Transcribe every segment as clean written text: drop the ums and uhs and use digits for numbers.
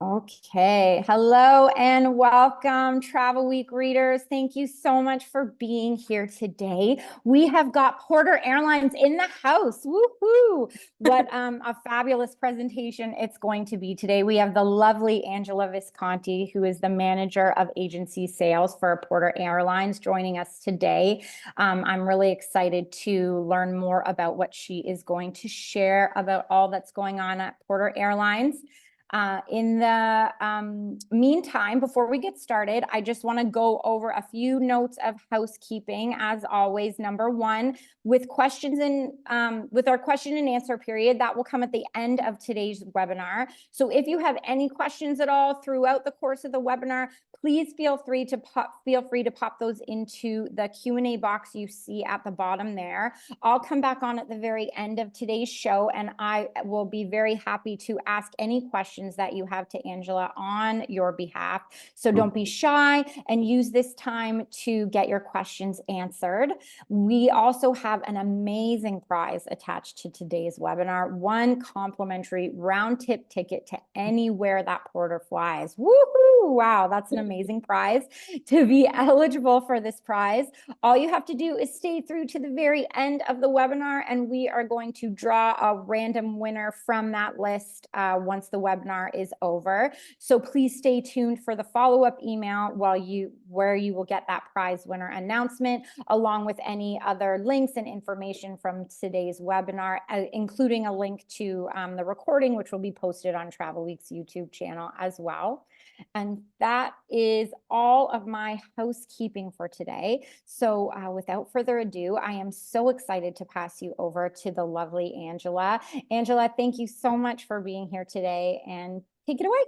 Okay. Hello and welcome, Travel Week readers. Thank you so much for being here today. We have got Porter Airlines in the house. Woohoo! What a fabulous presentation it's going to be today. We have the lovely Angela Visconti, who is the manager of agency sales for Porter Airlines, joining us today. I'm really excited to learn more about what she is going to share about all that's going on at Porter Airlines. In the meantime, before we get started, I just want to go over a few notes of housekeeping. As always, number one, with questions with our question and answer period, that will come at the end of today's webinar. So if you have any questions at all throughout the course of the webinar, please feel free to pop those into the Q&A box you see at the bottom there. I'll come back on at the very end of today's show, and I will be very happy to ask any questions that you have to Angela on your behalf. So don't be shy and use this time to get your questions answered. We also have an amazing prize attached to today's webinar, one complimentary round trip ticket to anywhere that Porter flies. Woohoo! Wow, that's an amazing prize. To be eligible for this prize, all you have to do is stay through to the very end of the webinar, and we are going to draw a random winner from that list once the webinar is over. So please stay tuned for the follow-up email where you will get that prize winner announcement, along with any other links and information from today's webinar, including a link to the recording, which will be posted on Travelweek's YouTube channel as well. And that is all of my housekeeping for today. So without further ado, I am so excited to pass you over to the lovely Angela. Angela, thank you so much for being here today, and take it away.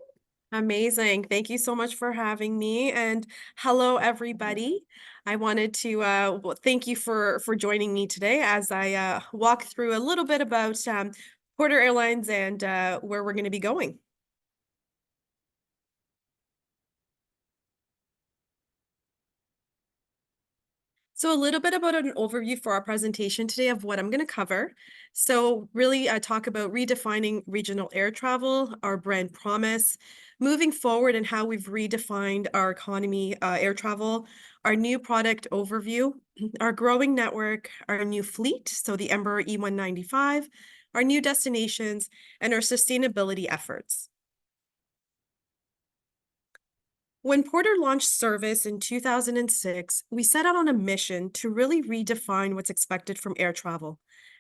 Amazing. Thank you so much for having me. And hello, everybody. I wanted to thank you for joining me today as I walk through a little bit about Porter Airlines and where we're going to be going. So a little bit about an overview for our presentation today of what I'm going to cover. So really talk about redefining regional air travel, our brand promise, moving forward and how we've redefined our economy air travel, our new product overview, our growing network, our new fleet, so the Embraer E195, our new destinations, and our sustainability efforts. When Porter launched service in 2006, we set out on a mission to really redefine what's expected from air travel.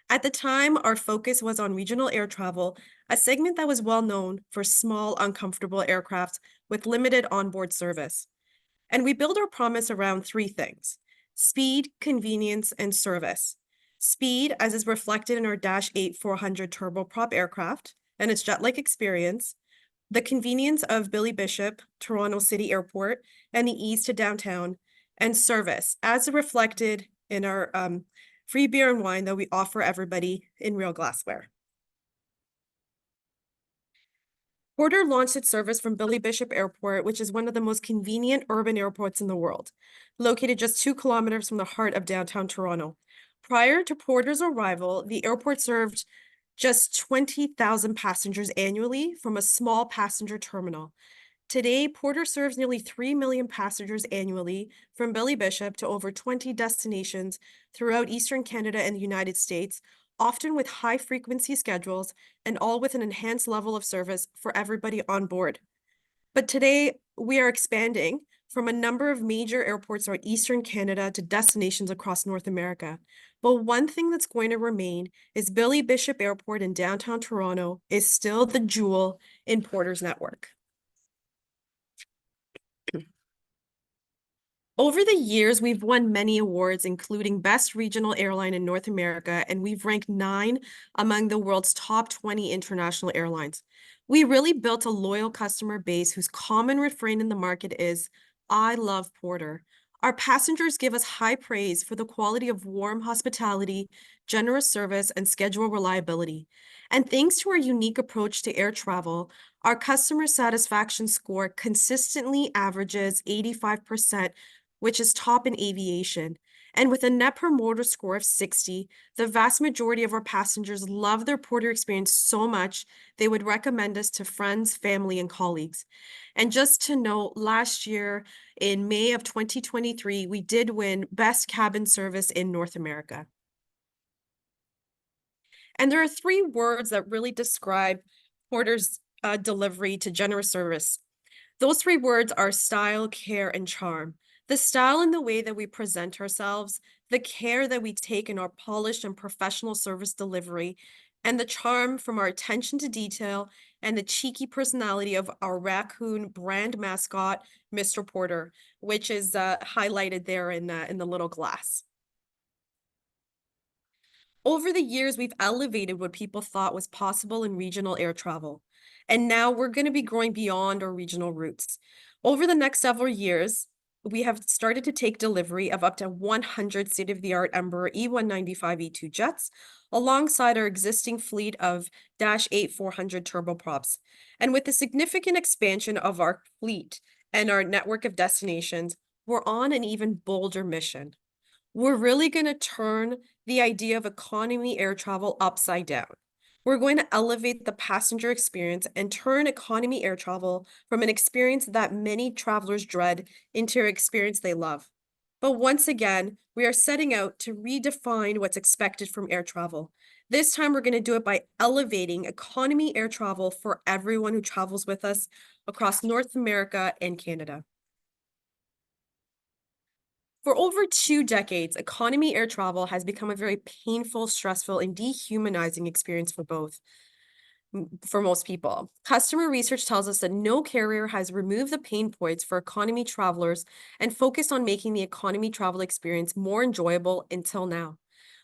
At the time, our focus was on regional air travel, a segment that was well known for small, uncomfortable aircrafts with limited onboard service. And we built our promise around three things: speed, convenience, and service. Speed, as is reflected in our Dash 8-400 turboprop aircraft and its jet-like experience; the convenience of Billy Bishop, Toronto City Airport, and the ease to downtown; and service, as reflected in our free beer and wine that we offer everybody in real glassware. Porter launched its service from Billy Bishop Airport, which is one of the most convenient urban airports in the world, located just 2 kilometers from the heart of downtown Toronto. Prior to Porter's arrival, the airport served just 20,000 passengers annually from a small passenger terminal. Today, Porter serves nearly 3 million passengers annually from Billy Bishop to over 20 destinations throughout Eastern Canada and the United States, often with high-frequency schedules and all with an enhanced level of service for everybody on board. But today, we are expanding from a number of major airports throughout Eastern Canada to destinations across North America. But one thing that's going to remain is Billy Bishop Airport in downtown Toronto is still the jewel in Porter's network. Over the years, we've won many awards, including Best Regional Airline in North America, and we've ranked 9 among the world's top 20 international airlines. We really built a loyal customer base whose common refrain in the market is, "I love Porter." Our passengers give us high praise for the quality of warm hospitality, generous service, and schedule reliability. And thanks to our unique approach to air travel, our customer satisfaction score consistently averages 85%, which is top in aviation. And with a Net Promoter Score of 60, the vast majority of our passengers love their porter experience so much, they would recommend us to friends, family, and colleagues. And just to note, last year in May of 2023, we did win Best Cabin Service in North America. And there are three words that really describe Porter's delivery to generous service. Those three words are style, care, and charm. The style in the way that we present ourselves, the care that we take in our polished and professional service delivery, and the charm from our attention to detail and the cheeky personality of our raccoon brand mascot, Mr. Porter, which is highlighted there in the little glass. Over the years, we've elevated what people thought was possible in regional air travel. And now we're going to be growing beyond our regional routes. Over the next several years, we have started to take delivery of up to 100 state-of-the-art Embraer E195-E2 jets, alongside our existing fleet of Dash 8-400 turboprops. And with the significant expansion of our fleet and our network of destinations, we're on an even bolder mission. We're really going to turn the idea of economy air travel upside down. We're going to elevate the passenger experience and turn economy air travel from an experience that many travelers dread into an experience they love. But once again, we are setting out to redefine what's expected from air travel. This time, we're going to do it by elevating economy air travel for everyone who travels with us across North America and Canada. For over 2 decades, economy air travel has become a very painful, stressful, and dehumanizing experience for most people. Customer research tells us that no carrier has removed the pain points for economy travelers and focused on making the economy travel experience more enjoyable until now.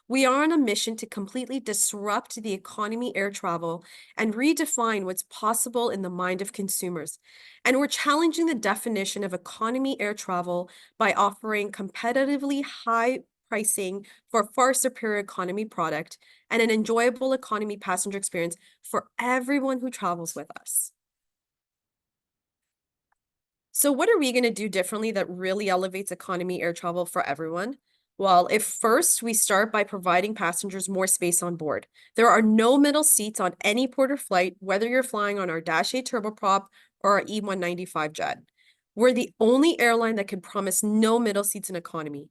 We are on a mission to completely disrupt the economy air travel and redefine what's possible in the mind of consumers. And we're challenging the definition of economy air travel by offering competitively high pricing for a far superior economy product and an enjoyable economy passenger experience for everyone who travels with us. So what are we going to do differently that really elevates economy air travel for everyone? Well, if first we start by providing passengers more space on board. There are no middle seats on any Porter flight, whether you're flying on our Dash 8 turboprop or our E195 jet. We're the only airline that can promise no middle seats in economy.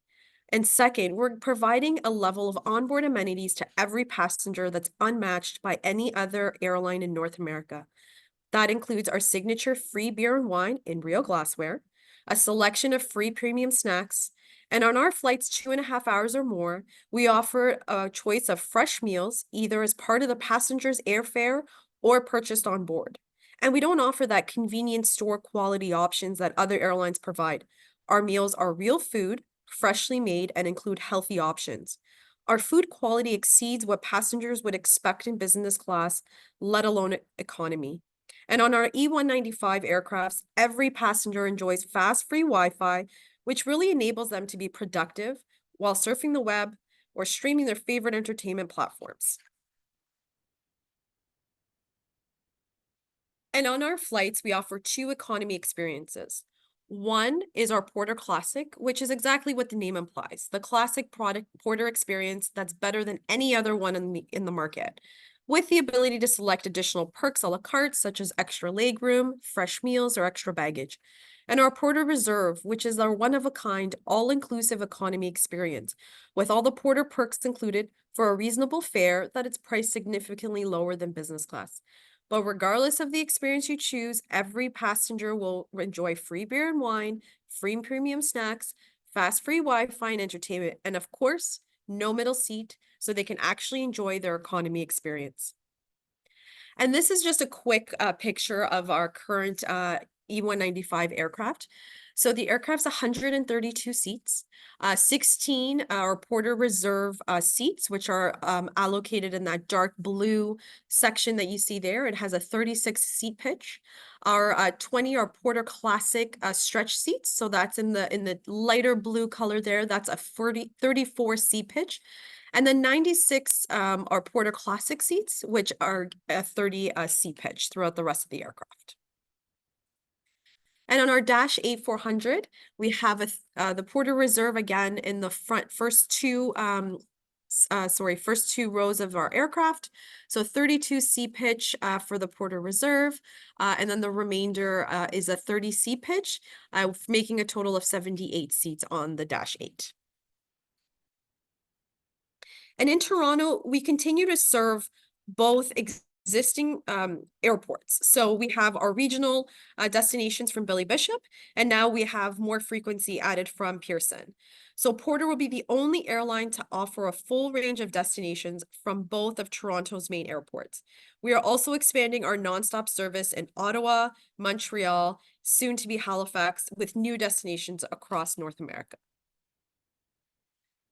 And second, we're providing a level of onboard amenities to every passenger that's unmatched by any other airline in North America. That includes our signature free beer and wine in real glassware, a selection of free premium snacks, and on our flights 2.5 hours or more, we offer a choice of fresh meals, either as part of the passenger's airfare or purchased on board. And we don't offer that convenience store quality options that other airlines provide. Our meals are real food, freshly made, and include healthy options. Our food quality exceeds what passengers would expect in business class, let alone economy. And on our E195 aircrafts, every passenger enjoys fast free Wi-Fi, which really enables them to be productive while surfing the web or streaming their favorite entertainment platforms. And on our flights, we offer 2 economy experiences. One is our Porter Classic, which is exactly what the name implies, the classic product Porter experience that's better than any other one in the market, with the ability to select additional perks a la carte, such as extra legroom, fresh meals, or extra baggage. And our Porter Reserve, which is our one-of-a-kind, all-inclusive economy experience, with all the Porter perks included for a reasonable fare that is priced significantly lower than business class. But regardless of the experience you choose, every passenger will enjoy free beer and wine, free premium snacks, fast free Wi-Fi and entertainment, and of course, no middle seat, so they can actually enjoy their economy experience. And this is just a quick picture of our current E195 aircraft. So the aircraft's 132 seats, 16 are Porter Reserve seats, which are allocated in that dark blue section that you see there. It has a 36 seat pitch. Our 20 are Porter Classic stretch seats. So that's in the lighter blue color there. That's a 34 seat pitch. And then 96 are Porter Classic seats, which are a 30 seat pitch throughout the rest of the aircraft. And on our Dash 8-400, we have the Porter Reserve again in the first two rows of our aircraft. So 32 seat pitch for the Porter Reserve, and then the remainder is a 30 seat pitch, making a total of 78 seats on the Dash 8. And in Toronto, we continue to serve both existing airports. So we have our regional destinations from Billy Bishop, and now we have more frequency added from Pearson. So Porter will be the only airline to offer a full range of destinations from both of Toronto's main airports. We are also expanding our nonstop service in Ottawa, Montreal, soon to be Halifax, with new destinations across North America.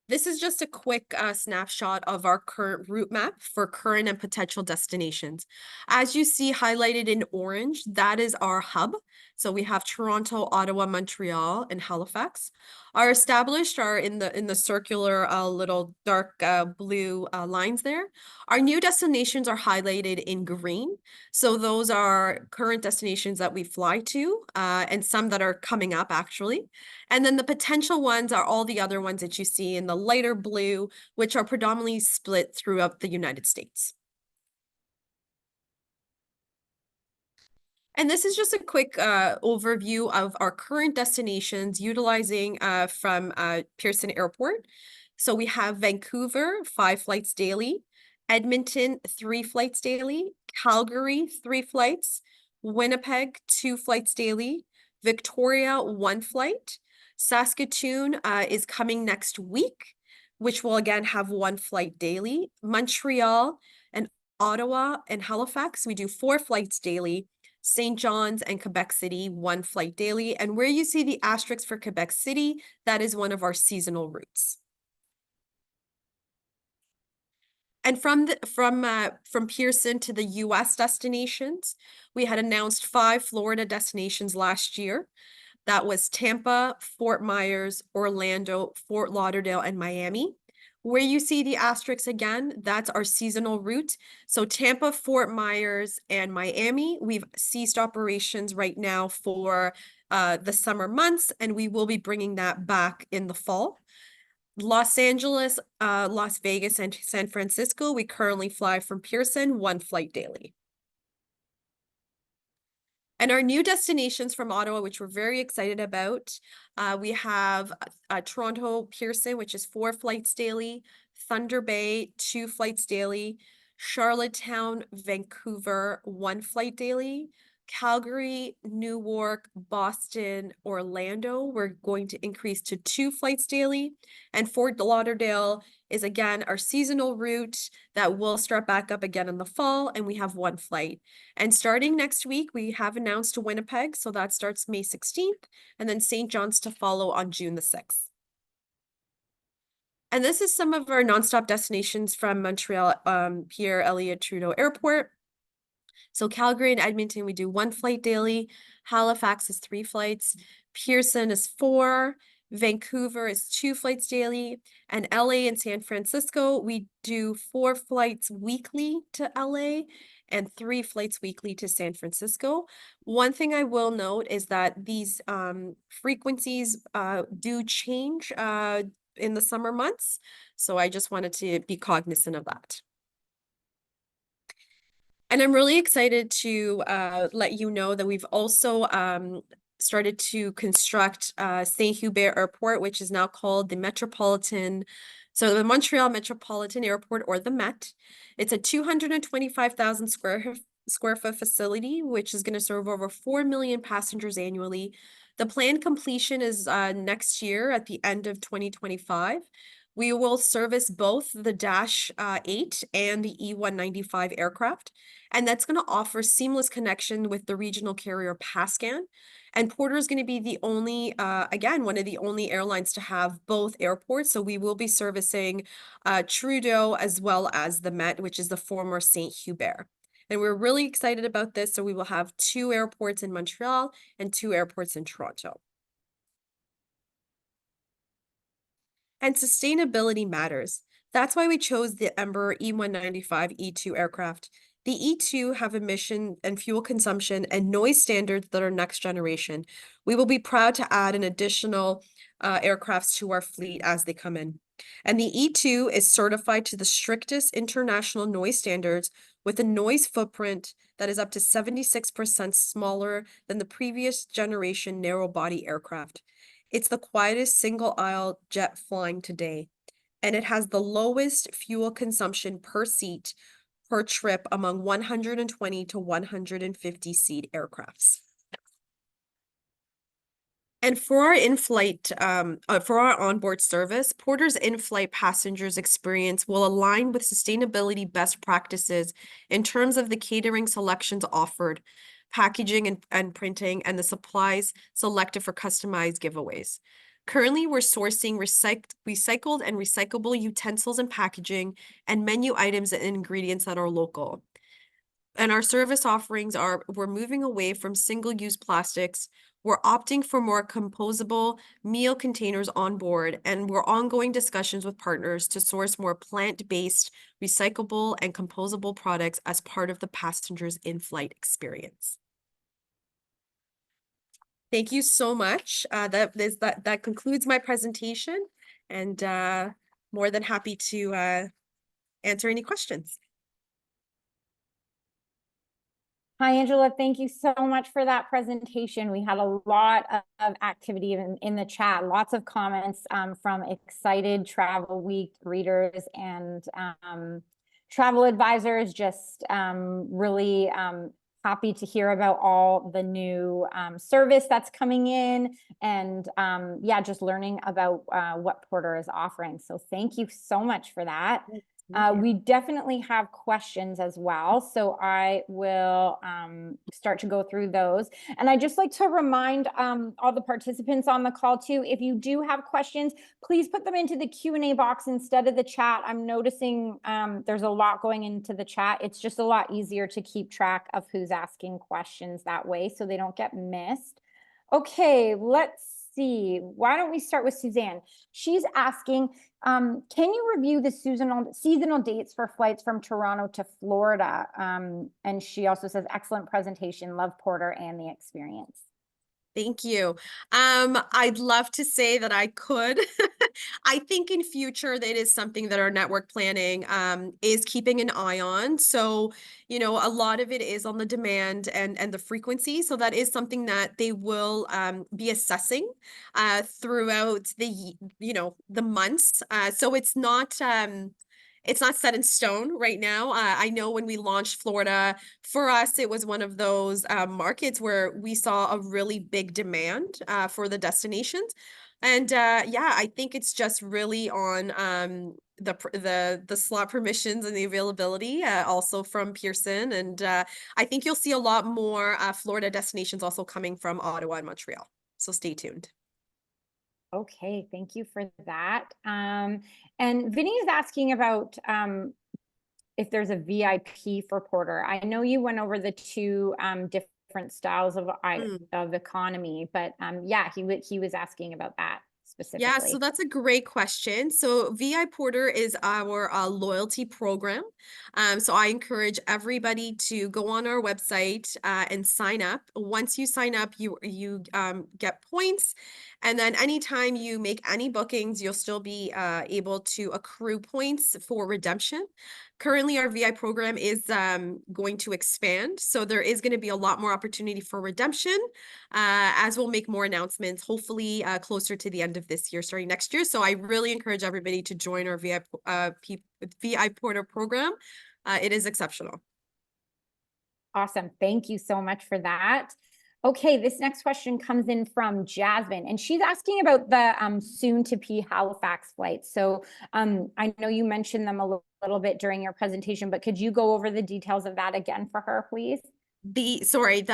This is just a quick snapshot of our current route map for current and potential destinations. As you see highlighted in orange, that is our hub. So we have Toronto, Ottawa, Montreal, and Halifax. Our established are in the circular little dark blue lines there. Our new destinations are highlighted in green. So those are current destinations that we fly to, and some that are coming up actually. And then the potential ones are all the other ones that you see in the lighter blue, which are predominantly split throughout the United States. And this is just a quick overview of our current destinations utilizing from Pearson Airport. So we have Vancouver, 5 flights daily, Edmonton, 3 flights daily, Calgary, 3 flights, Winnipeg, 2 flights daily, Victoria, 1 flight, Saskatoon is coming next week, which will again have 1 flight daily, Montreal and Ottawa and Halifax, we do 4 flights daily, St. John's and Quebec City, 1 flight daily. And where you see the asterisk for Quebec City, that is one of our seasonal routes. And from Pearson to the US destinations, we had announced 5 Florida destinations last year. That was Tampa, Fort Myers, Orlando, Fort Lauderdale, and Miami. Where you see the asterisks again, that's our seasonal route. So Tampa, Fort Myers, and Miami, we've ceased operations right now for the summer months, and we will be bringing that back in the fall. Los Angeles, Las Vegas, and San Francisco, we currently fly from Pearson, 1 flight daily. And our new destinations from Ottawa, which we're very excited about, we have Toronto Pearson, which is 4 flights daily, Thunder Bay, 2 flights daily, Charlottetown, Vancouver, 1 flight daily, Calgary, Newark, Boston, Orlando, we're going to increase to 2 flights daily, and Fort Lauderdale is again our seasonal route that will start back up again in the fall, and we have 1 flight. And starting next week, we have announced Winnipeg, so that starts May 16th, and then St. John's to follow on June the 6th. And this is some of our nonstop destinations from Montreal Pierre Elliott Trudeau Airport. So Calgary and Edmonton, we do 1 flight daily. Halifax is 3 flights. Pearson is 4. Vancouver is 2 flights daily. And LA and San Francisco, we do 4 flights weekly to LA and 3 flights weekly to San Francisco. One thing I will note is that these frequencies do change in the summer months. So I just wanted to be cognizant of that. And I'm really excited to let you know that we've also started to construct Saint Hubert Airport, which is now called the the Montreal Metropolitan Airport, or the Met. It's a 225,000 square foot facility, which is going to serve over 4 million passengers annually. The planned completion is next year at the end of 2025. We will service both the Dash 8 and the E195 aircraft, and that's going to offer seamless connection with the regional carrier Pascan. And Porter is going to be the only, again, one of the only airlines to have both airports. So we will be servicing Trudeau as well as the Met, which is the former Saint Hubert. And we're really excited about this. So we will have 2 airports in Montreal and 2 airports in Toronto. And sustainability matters. That's why we chose the Embraer E195-E2 aircraft. The E2 have emission and fuel consumption and noise standards that are next generation. We will be proud to add an additional aircrafts to our fleet as they come in. And the E2 is certified to the strictest international noise standards with a noise footprint that is up to 76% smaller than the previous generation narrow body aircraft. It's the quietest single aisle jet flying today, and it has the lowest fuel consumption per seat per trip among 120 to 150 seat aircrafts. And for our in-flight, for our onboard service, Porter's in-flight passengers experience will align with sustainability best practices in terms of the catering selections offered, packaging and printing, and the supplies selected for customized giveaways. Currently, we're sourcing recycled and recyclable utensils and packaging and menu items and ingredients that are local. And our service offerings we're moving away from single-use plastics. We're opting for more composable meal containers on board, and we're ongoing discussions with partners to source more plant-based, recyclable, and composable products as part of the passengers' in-flight experience. Thank you so much. That concludes my presentation, and more than happy to answer any questions. Hi, Angela. Thank you so much for that presentation. We had a lot of activity in the chat, lots of comments from excited Travelweek readers and travel advisors, just really happy to hear about all the new service that's coming in, and yeah, just learning about what Porter is offering. So thank you so much for that. We definitely have questions as well, so I will start to go through those. And I'd just like to remind all the participants on the call too, if you do have questions, please put them into the Q&A box instead of the chat. I'm noticing there's a lot going into the chat. It's just a lot easier to keep track of who's asking questions that way so they don't get missed. Okay, let's see. Why don't we start with Suzanne? She's asking, can you review the seasonal dates for flights from Toronto to Florida? And she also says, excellent presentation, love Porter and the experience. Thank you. I'd love to say that I could. I think in future that is something that our network planning is keeping an eye on. So, you know, a lot of it is on the demand and the frequency. So that is something that they will be assessing throughout the months. So it's not set in stone right now. I know when we launched Florida, for us, it was one of those markets where we saw a really big demand for the destinations. And yeah, I think it's just really on the slot permissions and the availability, also from Pearson. And I think you'll see a lot more Florida destinations also coming from Ottawa and Montreal. So stay tuned. Okay, thank you for that. And Vinny is asking about if there's a VIP for Porter. I know you went over the two different styles of economy, but yeah, he was asking about that specifically. Yeah, so that's a great question. So VI Porter is our loyalty program. So I encourage everybody to go on our website and sign up. Once you sign up, you get points. And then anytime you make any bookings, you'll still be able to accrue points for redemption. Currently, our VI program is going to expand. So there is going to be a lot more opportunity for redemption as we'll make more announcements, hopefully closer to the end of this year, starting next year. So I really encourage everybody to join our VI Porter program. It is exceptional. Awesome. Thank you so much for that. Okay, this next question comes in from Jasmine, and she's asking about the soon-to-be Halifax flights. So I know you mentioned them a little bit during your presentation, but could you go over the details of that again for her, please? The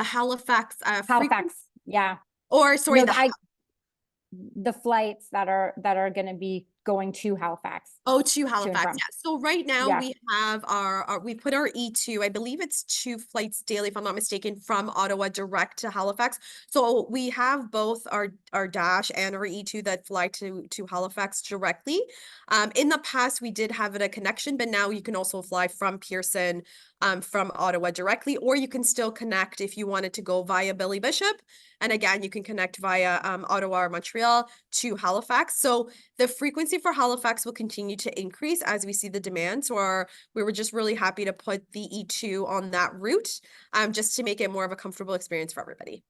Halifax. Halifax, yeah. Or sorry, no, the flights that are going to be going to Halifax. Oh, to Halifax. Yeah. So right now we have we put our E2, I believe it's 2 flights daily, if I'm not mistaken, from Ottawa direct to Halifax. So we have both our Dash and our E2 that fly to Halifax directly. In the past, we did have it a connection, but now you can also fly from Pearson from Ottawa directly, or you can still connect if you wanted to go via Billy Bishop. And again, you can connect via Ottawa or Montreal to Halifax. So the frequency for Halifax will continue to increase as we see the demand. So we were just really happy to put the E2 on that route, just to make it more of a comfortable experience for everybody.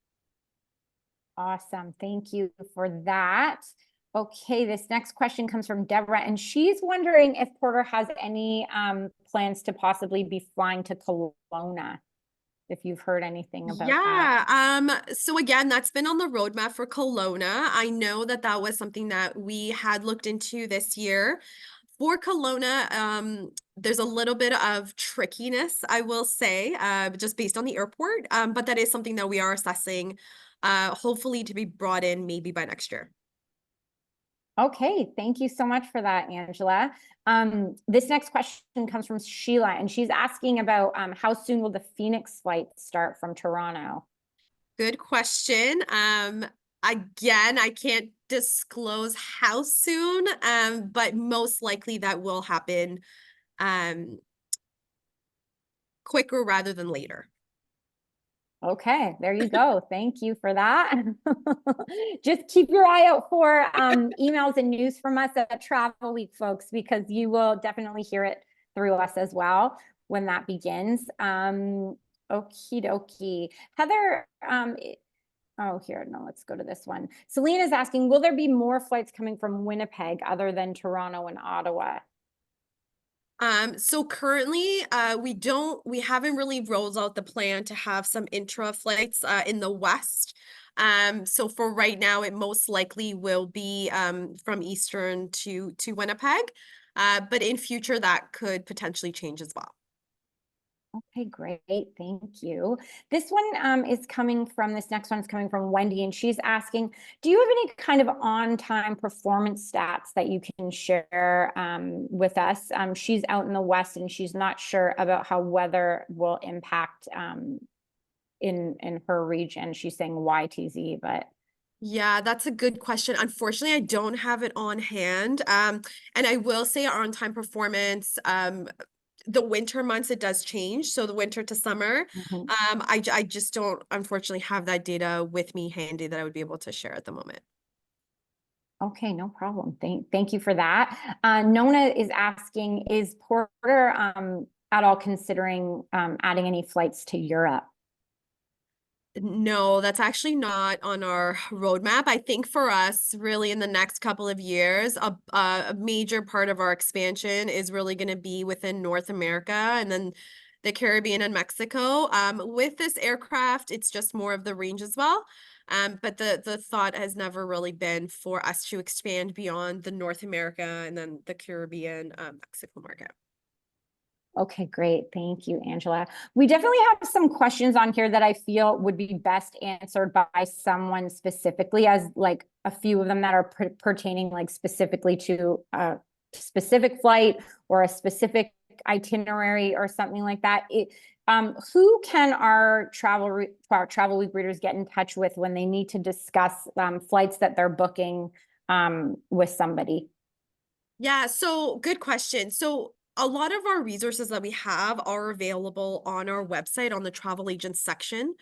Awesome. Thank you for that. Okay, this next question comes from Deborah, and she's wondering if Porter has any plans to possibly be flying to Kelowna, if you've heard anything about that. Yeah, so again, that's been on the roadmap for Kelowna. I know that that was something that we had looked into this year. For Kelowna, there's a little bit of trickiness, I will say, just based on the airport, but that is something that we are assessing, hopefully to be brought in maybe by next year. Okay, thank you so much for that, Angela. This next question comes from Sheila, and she's asking about how soon will the Phoenix flight start from Toronto? Good question. Again, I can't disclose how soon, but most likely that will happen quicker rather than later. Okay, there you go. Thank you for that. Just keep your eye out for emails and news from us at Travel Week, folks, because you will definitely hear it through us as well when that begins. Okie dokie. Heather, oh, here, no, let's go to this one. Celine is asking, will there be more flights coming from Winnipeg other than Toronto and Ottawa? So currently, we haven't really rolled out the plan to have some intra flights in the west. So for right now, it most likely will be from Eastern to Winnipeg. But in future, that could potentially change as well. Okay, great. Thank you. This next one is coming from Wendy, and she's asking, do you have any kind of on-time performance stats that you can share with us? She's out in the West and she's not sure about how weather will impact in her region. She's saying YTZ, but Yeah, that's a good question. Unfortunately, I don't have it on hand. And I will say our on-time performance, the winter months, it does change. So the winter to summer, I just don't unfortunately have that data with me handy that I would be able to share at the moment. Okay, no problem. Thank you for that. Nona is asking, is Porter at all considering adding any flights to Europe? No, that's actually not on our roadmap. I think for us, really, in the next couple of years, a major part of our expansion is really going to be within North America and then the Caribbean and Mexico. With this aircraft, it's just more of the range as well. But the thought has never really been for us to expand beyond the North America and then the Caribbean, Mexico market. Okay, great. Thank you, Angela. We definitely have some questions on here that I feel would be best answered by someone specifically, as like a few of them that are pertaining like specifically to a specific flight or a specific itinerary or something like that. Who can our Travel Week readers get in touch with when they need to discuss flights that they're booking with somebody? Yeah, so good question. So a lot of our resources that we have are available on our website on the travel agents section.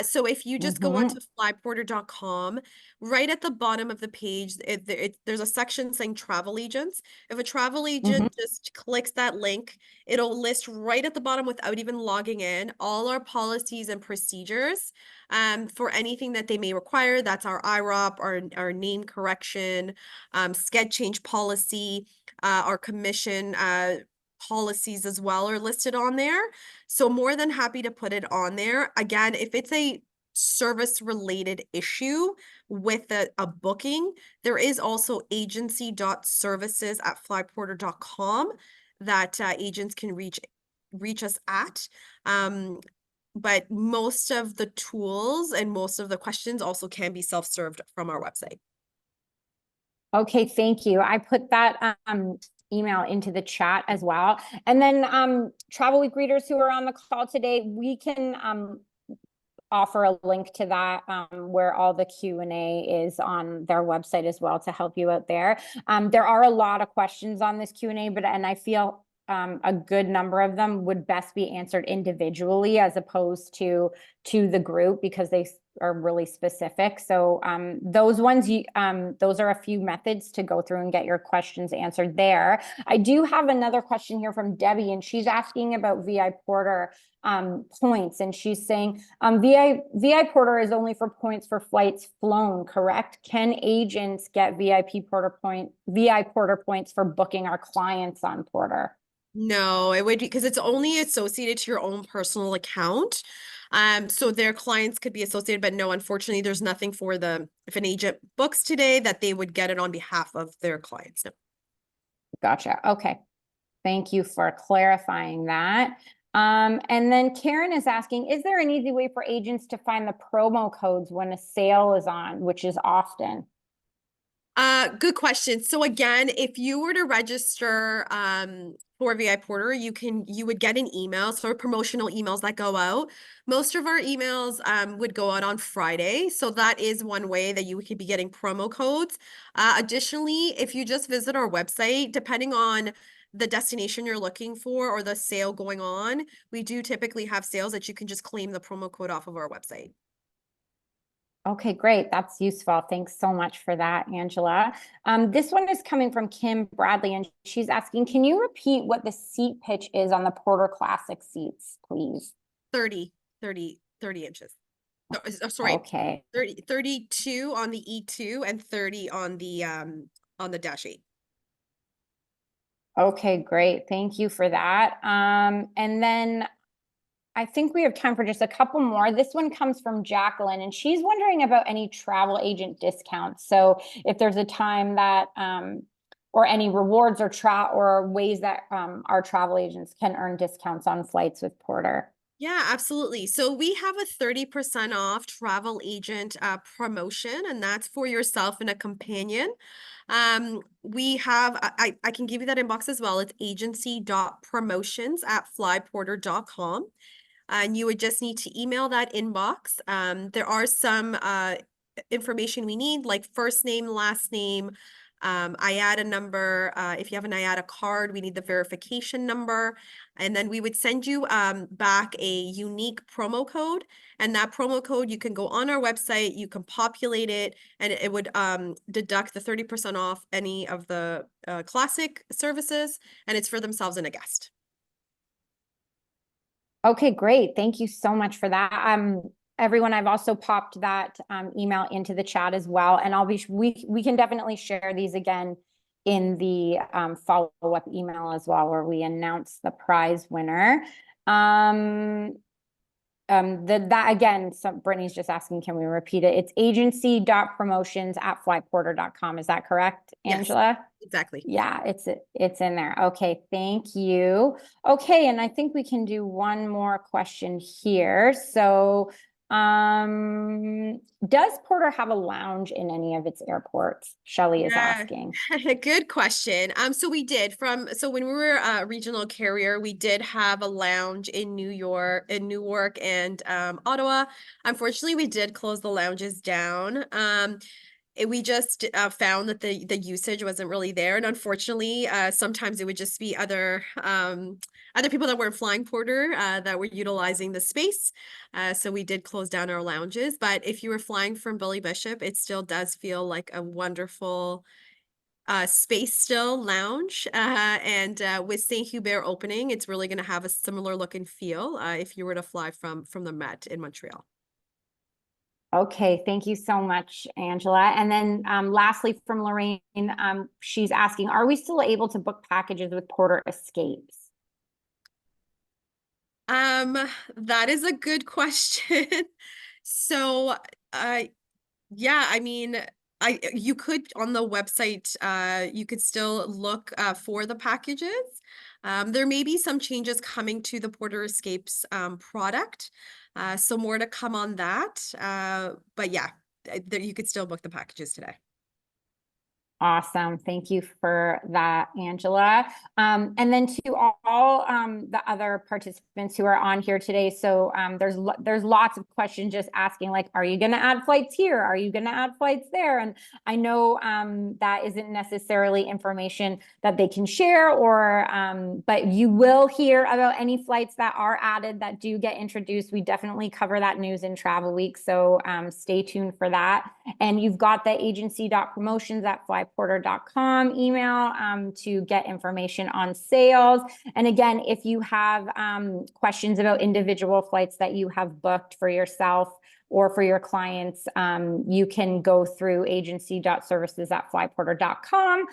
So if you just go onto flyporter.com, right at the bottom of the page, there's a section saying travel agents. If a travel agent just clicks that link, it'll list right at the bottom without even logging in all our policies and procedures for anything that they may require. That's our IROP, our name correction, sched change policy, our commission policies as well are listed on there. So more than happy to put it on there. Again, if it's a service related issue with a booking, there is also agency.services@flyporter.com that agents can reach us at. But most of the tools and most of the questions also can be self-served from our website. Okay, thank you. I put that email into the chat as well. And then Travel Week readers who are on the call today, we can offer a link to that where all the Q&A is on their website as well to help you out there. There are a lot of questions on this Q&A, and I feel a good number of them would best be answered individually as opposed to the group, because they are really specific. So those ones, those are a few methods to go through and get your questions answered there. I do have another question here from Debbie, and she's asking about VI Porter points, and she's saying VI Porter is only for points for flights flown, correct? Can agents get VI Porter points for booking our clients on Porter? No, it would be because it's only associated to your own personal account. So their clients could be associated, but no, unfortunately, there's nothing for if an agent books today that they would get it on behalf of their clients. No. Gotcha. Okay. Thank you for clarifying that. And then Karen is asking, is there an easy way for agents to find the promo codes when a sale is on, which is often? Good question. So again, if you were to register for VI Porter, you would get an email, so promotional emails that go out. Most of our emails would go out on Friday. So that is one way that you could be getting promo codes. Additionally, if you just visit our website, depending on the destination you're looking for or the sale going on, we do typically have sales that you can just claim the promo code off of our website. Okay, great. That's useful. Thanks so much for that, Angela. This one is coming from Kim Bradley, and she's asking, can you repeat what the seat pitch is on the Porter Classic seats, please? 30 inches. Sorry, Okay. 32 on the E2 and 30 on the Dash 8. Okay, great. Thank you for that. And then I think we have time for just a couple more. This one comes from Jacqueline, and she's wondering about any travel agent discounts. So if there's a time that, or any rewards or ways that our travel agents can earn discounts on flights with Porter. Yeah, absolutely. So we have a 30% off travel agent promotion, and that's for yourself and a companion. We have, I can give you that inbox as well. It's agency.promotions@flyporter.com. And you would just need to email that inbox. There are some information we need, like first name, last name, IATA number. If you have an IATA card, we need the verification number. And then we would send you back a unique promo code. And that promo code, you can go on our website, you can populate it, and it would deduct the 30% off any of the classic services, and it's for themselves and a guest. Okay, great. Thank you so much for that. Everyone, I've also popped that email into the chat as well, and we can definitely share these again in the follow-up email as well, where we announce the prize winner. That again, Brittany's just asking, can we repeat it? It's agency.promotions@flyporter.com. Is that correct, Angela? Yes, exactly. Yeah, it's in there. Okay, thank you. Okay, and I think we can do one more question here. So, does Porter have a lounge in any of its airports? Shelley is asking. Good question. So we did so when we were a regional carrier, we did have a lounge in Newark and Ottawa. Unfortunately, we did close the lounges down. We just found that the usage wasn't really there, and unfortunately, sometimes it would just be other people that weren't flying Porter that were utilizing the space. So we did close down our lounges. But if you were flying from Billy Bishop, it still does feel like a wonderful space still lounge. And with Saint Hubert opening, it's really going to have a similar look and feel if you were to fly from the Met in Montreal. Okay, thank you so much, Angela. And then lastly from Lorraine, she's asking, are we still able to book packages with Porter Escapes? That is a good question. So, yeah, I mean, you could on the website, you could still look for the packages. There may be some changes coming to the Porter Escapes product. So more to come on that. But yeah, you could still book the packages today. Awesome. Thank you for that, Angela. And then to all the other participants who are on here today. So there's lots of questions just asking like, are you going to add flights here? Are you going to add flights there? And I know that isn't necessarily information that they can share, or but you will hear about any flights that are added that do get introduced. We definitely cover that news in Travel Week. So stay tuned for that. And you've got the agency.promotions@flyporter.com email to get information on sales. And again, if you have questions about individual flights that you have booked for yourself or for your clients, you can go through agency.services@flyporter.com.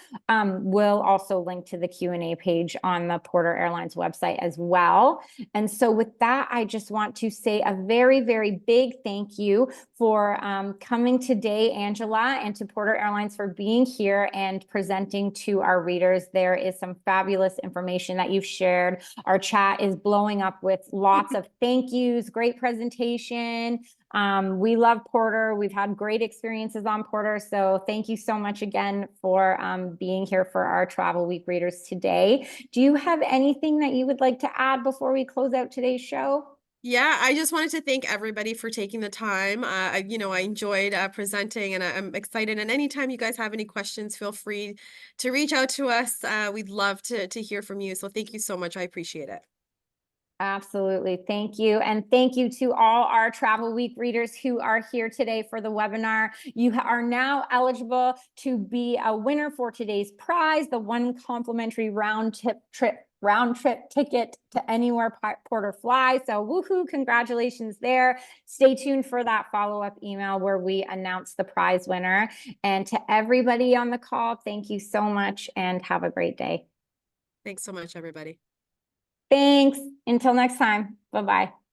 We'll also link to the Q&A page on the Porter Airlines website as well. And so with that, I just want to say a very, very big thank you for coming today, Angela, and to Porter Airlines for being here and presenting to our readers. There is some fabulous information that you've shared. Our chat is blowing up with lots of thank yous, great presentation. We love Porter. We've had great experiences on Porter. So thank you so much again for being here for our Travel Week readers today. Do you have anything that you would like to add before we close out today's show? Yeah, I just wanted to thank everybody for taking the time. I enjoyed presenting, and I'm excited. And anytime you guys have any questions, feel free to reach out to us. We'd love to hear from you. So thank you so much. I appreciate it. Absolutely. Thank you. And thank you to all our Travel Week readers who are here today for the webinar. You are now eligible to be a winner for today's prize, the one complimentary round trip ticket to anywhere Porter flies. So woohoo, congratulations there. Stay tuned for that follow-up email where we announce the prize winner. And to everybody on the call, thank you so much and have a great day. Thanks so much, everybody. Thanks. Until next time. Bye-bye.